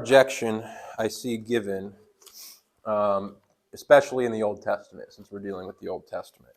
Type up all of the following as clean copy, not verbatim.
objection I see given, especially in the Old Testament, since we're dealing with the Old Testament.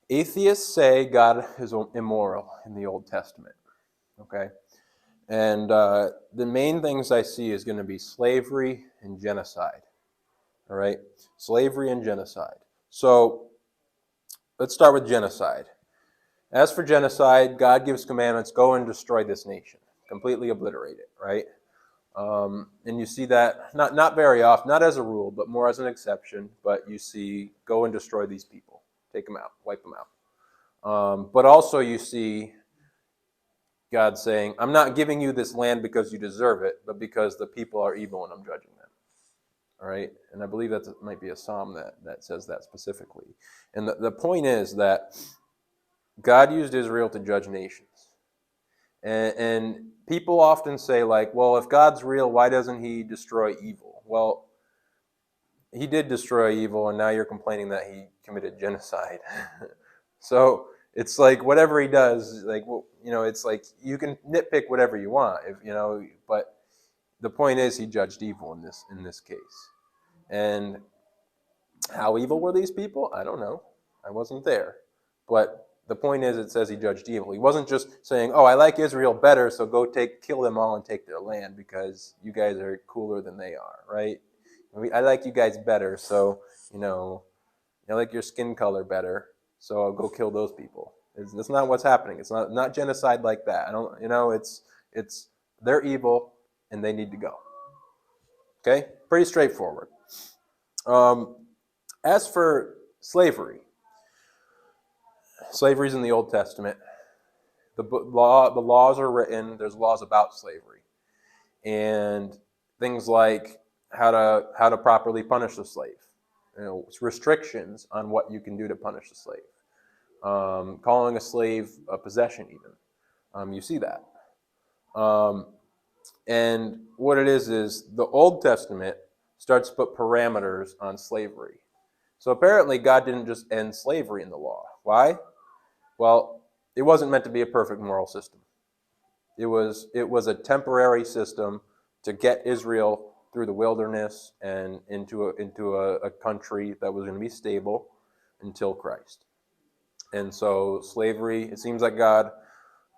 Atheists say God is immoral in the Old Testament, okay? And the main things I see is going to be slavery and genocide, all right? Slavery and genocide. So let's start with genocide. As for genocide, God gives commandments, go and destroy this nation, completely obliterate it, right? And you see that, not very often, not as a rule, but more as an exception, but you see, go and destroy these people. Take them out, wipe them out. But also you see God saying, I'm not giving you this land because you deserve it, but because the people are evil and I'm judging them. All right? And I believe that might be a psalm that says that specifically. And the point is that God used Israel to judge nations. And people often say, like, well, if God's real, why doesn't he destroy evil? Well, he did destroy evil, and now you're complaining that he committed genocide. So it's like whatever he does, like, well, it's like you can nitpick whatever you want, but the point is he judged evil in this case. And how evil were these people? I don't know. I wasn't there. But the point is, it says he judged evil. He wasn't just saying, oh, I like Israel better, so go kill them all and take their land because you guys are cooler than they are, right? I like you guys better, so, I like your skin color better, so I'll go kill those people. That's not what's happening. It's not genocide like that. It's they're evil and they need to go. Okay? Pretty straightforward. As for slavery's in the Old Testament. The laws are written. There's laws about slavery, and things like how to properly punish the slave. Restrictions on what you can do to punish the slave. Calling a slave a possession, even. You see that. And what it is the Old Testament starts to put parameters on slavery. So apparently God didn't just end slavery in the law. Why? Well, it wasn't meant to be a perfect moral system. It was a temporary system to get Israel through the wilderness and into a country that was going to be stable until Christ. And so slavery, it seems like God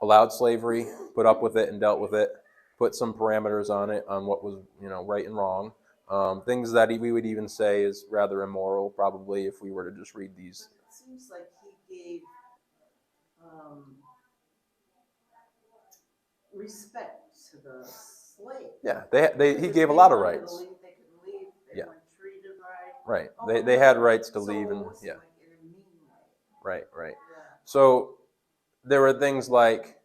allowed slavery, put up with it and dealt with it, put some parameters on it, on what was right and wrong. Things that we would even say is rather immoral, probably, if we were to just read these. It seems like he gave respect to the slave. Yeah, he gave a lot of rights. They could leave. They weren't treated right. Right. They had rights to leave, and like in a mean way. Right. Yeah. So there were things like,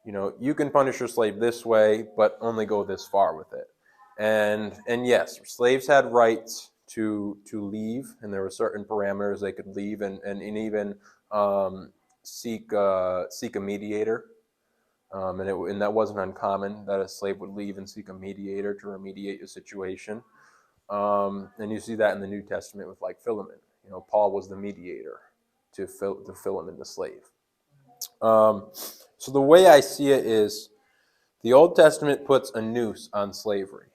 you can punish your slave this way, but only go this far with it. And yes, slaves had rights to leave, and there were certain parameters they could leave, and even seek a mediator. And that wasn't uncommon that a slave would leave and seek a mediator to remediate a situation. And you see that in the New Testament with like Philemon. Paul was the mediator to Philemon, the slave. So the way I see it is, the Old Testament puts a noose on slavery.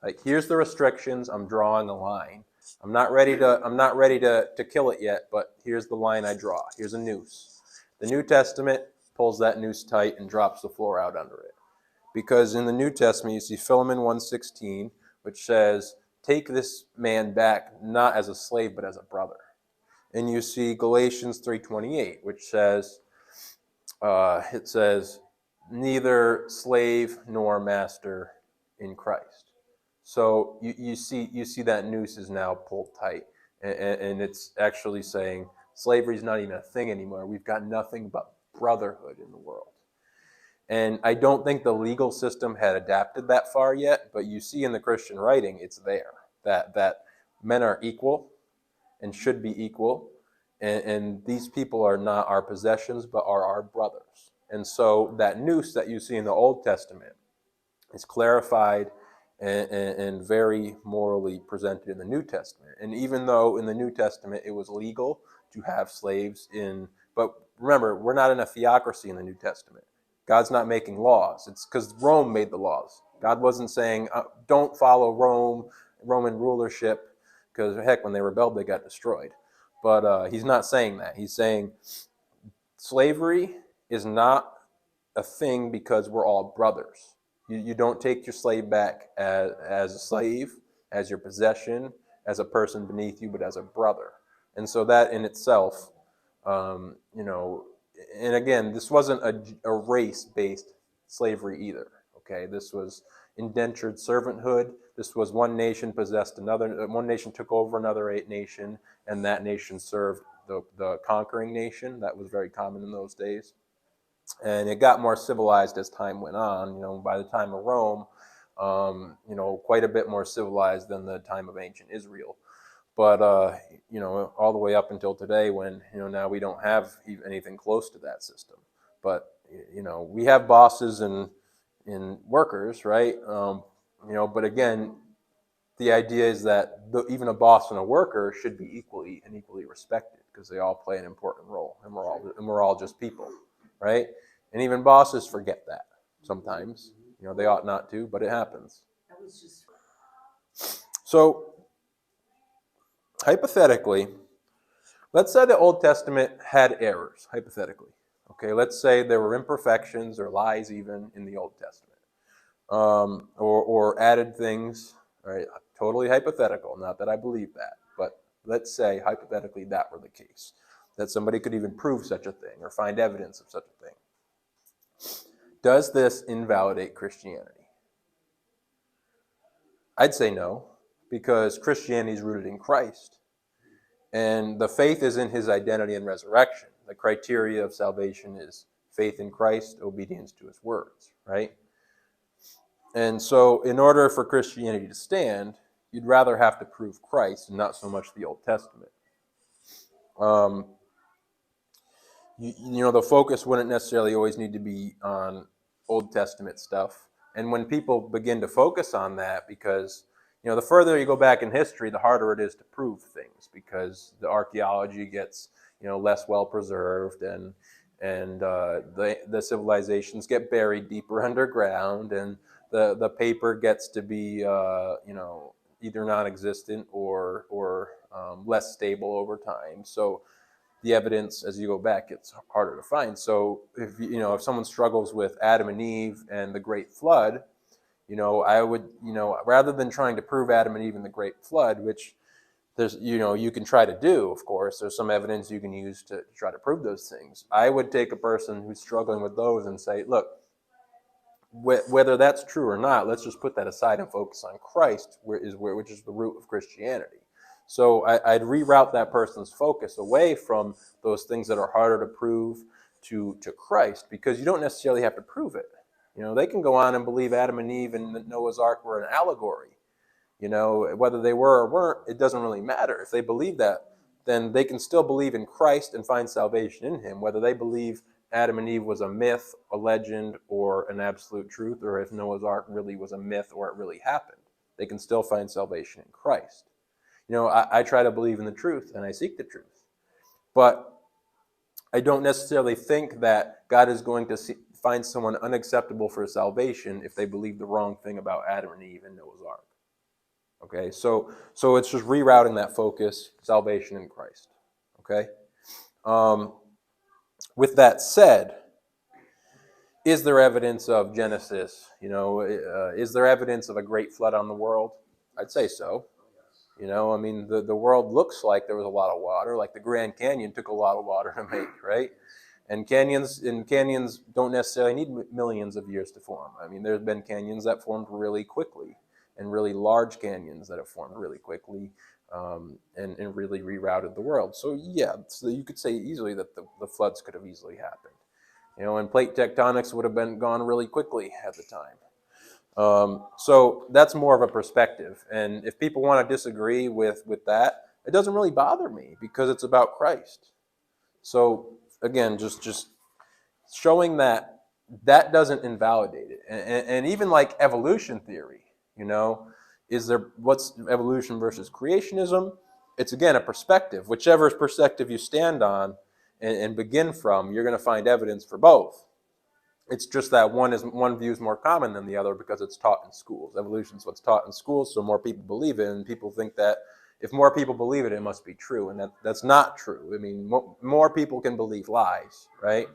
Like, here's the restrictions. I'm drawing a line. I'm not ready to kill it yet, but here's the line I draw. Here's a noose. The New Testament pulls that noose tight and drops the floor out under it. Because in the New Testament, you see Philemon 1:16, which says, take this man back not as a slave, but as a brother. And you see Galatians 3:28, which says, it says, neither slave nor master in Christ. So you see that noose is now pulled tight, and it's actually saying slavery is not even a thing anymore. We've got nothing but brotherhood in the world. And I don't think the legal system had adapted that far yet, but you see in the Christian writing, it's there, that men are equal and should be equal, and these people are not our possessions, but are our brothers. And so that noose that you see in the Old Testament is clarified and very morally presented in the New Testament. And even though in the New Testament it was legal to have slaves but remember, we're not in a theocracy in the New Testament. God's not making laws. It's because Rome made the laws. God wasn't saying, don't follow Roman rulership, because heck, when they rebelled, they got destroyed. But he's not saying that. He's saying slavery is not a thing because we're all brothers. You don't take your slave back as a slave, as your possession, as a person beneath you, but as a brother. And so that in itself, you know, and again, this wasn't a race-based slavery either. Okay, this was indentured servanthood. This was one nation possessed another, one nation took over another nation, and that nation served the conquering nation. That was very common in those days. And it got more civilized as time went on. You know, by the time of Rome, you know, quite a bit more civilized than the time of ancient Israel. But you know, all the way up until today, when you know now we don't have anything close to that system. But you know, we have bosses and workers, right? You know, but again, the idea is that even a boss and a worker should be equally respected because they all play an important role, and we're all just people, right? And even bosses forget that sometimes. You know, they ought not to, but it happens. That was just So, hypothetically, let's say the Old Testament had errors, hypothetically. Okay, let's say there were imperfections or lies even in the Old Testament, or added things. Right, totally hypothetical. Not that I believe that, but let's say hypothetically that were the case, that somebody could even prove such a thing or find evidence of such a thing. Does this invalidate Christianity? I'd say no, because Christianity is rooted in Christ. And the faith is in his identity and resurrection. The criteria of salvation is faith in Christ, obedience to his words, right? And so in order for Christianity to stand, you'd rather have to prove Christ and not so much the Old Testament. You know, the focus wouldn't necessarily always need to be on Old Testament stuff. And when people begin to focus on that, because you know, the further you go back in history, the harder it is to prove things, because the archaeology gets, you know, less well preserved, and the civilizations get buried deeper underground, and the paper gets to be you know, either non-existent or less stable over time. So the evidence as you go back gets harder to find. So if you know, if someone struggles with Adam and Eve and the Great Flood, you know, I would, you know, rather than trying to prove Adam and Eve in the Great Flood, which there's, you know, you can try to do, of course, there's some evidence you can use to try to prove those things. I would take a person who's struggling with those and say, look, whether that's true or not, let's just put that aside and focus on Christ, which is the root of Christianity. So I'd reroute that person's focus away from those things that are harder to prove to Christ, because you don't necessarily have to prove it. You know, they can go on and believe Adam and Eve and Noah's Ark were an allegory. You know, whether they were or weren't, it doesn't really matter. If they believe that, then they can still believe in Christ and find salvation in him, whether they believe Adam and Eve was a myth, a legend, or an absolute truth, or if Noah's Ark really was a myth or it really happened. They can still find salvation in Christ. You know, I try to believe in the truth, and I seek the truth. But I don't necessarily think that God is going to find someone unacceptable for salvation if they believe the wrong thing about Adam and Eve and Noah's Ark. Okay, so it's just rerouting that focus, salvation in Christ. Okay? With that said, is there evidence of Genesis? You know, is there evidence of a great flood on the world? I'd say so. You know, I mean, the world looks like there was a lot of water, like the Grand Canyon took a lot of water to make, right? And canyons don't necessarily need millions of years to form. I mean, there's been canyons that formed really quickly, and really large canyons that have formed really quickly, and really rerouted the world. So yeah, so you could say easily that the floods could have easily happened. You know, and plate tectonics would have been gone really quickly at the time. So that's more of a perspective. And if people want to disagree with that, it doesn't really bother me, because it's about Christ. So again, just showing that doesn't invalidate it. And even like evolution theory, you know, what's evolution versus creationism? It's again a perspective. Whichever perspective you stand on and begin from, you're going to find evidence for both. It's just that one view is more common than the other because it's taught in schools. Evolution is what's taught in schools, so more people believe it, and people think that if more people believe it, it must be true, and that's not true. I mean, more people can believe lies, right?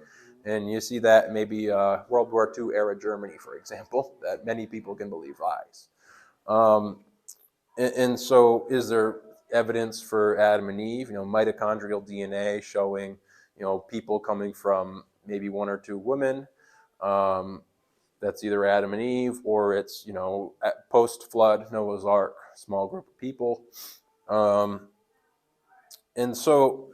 And you see that maybe World War II era Germany, for example, that many people can believe lies. And so, is there evidence for Adam and Eve? Mitochondrial DNA showing, people coming from maybe one or two women. That's either Adam and Eve, or it's post-flood Noah's Ark, small group of people. And so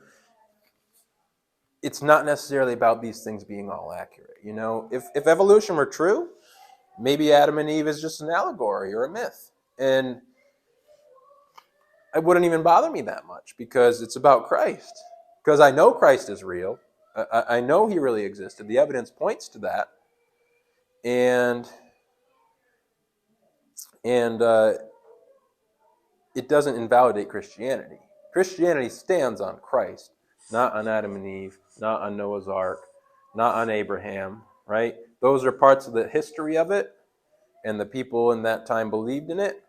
it's not necessarily about these things being all accurate. If evolution were true, maybe Adam and Eve is just an allegory or a myth, and it wouldn't even bother me that much because it's about Christ. Because I know Christ is real. I know he really existed. The evidence points to that. And it doesn't invalidate Christianity. Christianity stands on Christ, not on Adam and Eve, not on Noah's Ark, not on Abraham, right? Those are parts of the history of it, and the people in that time believed in it,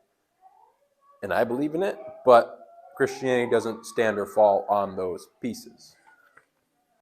and I believe in it, but Christianity doesn't stand or fall on those pieces.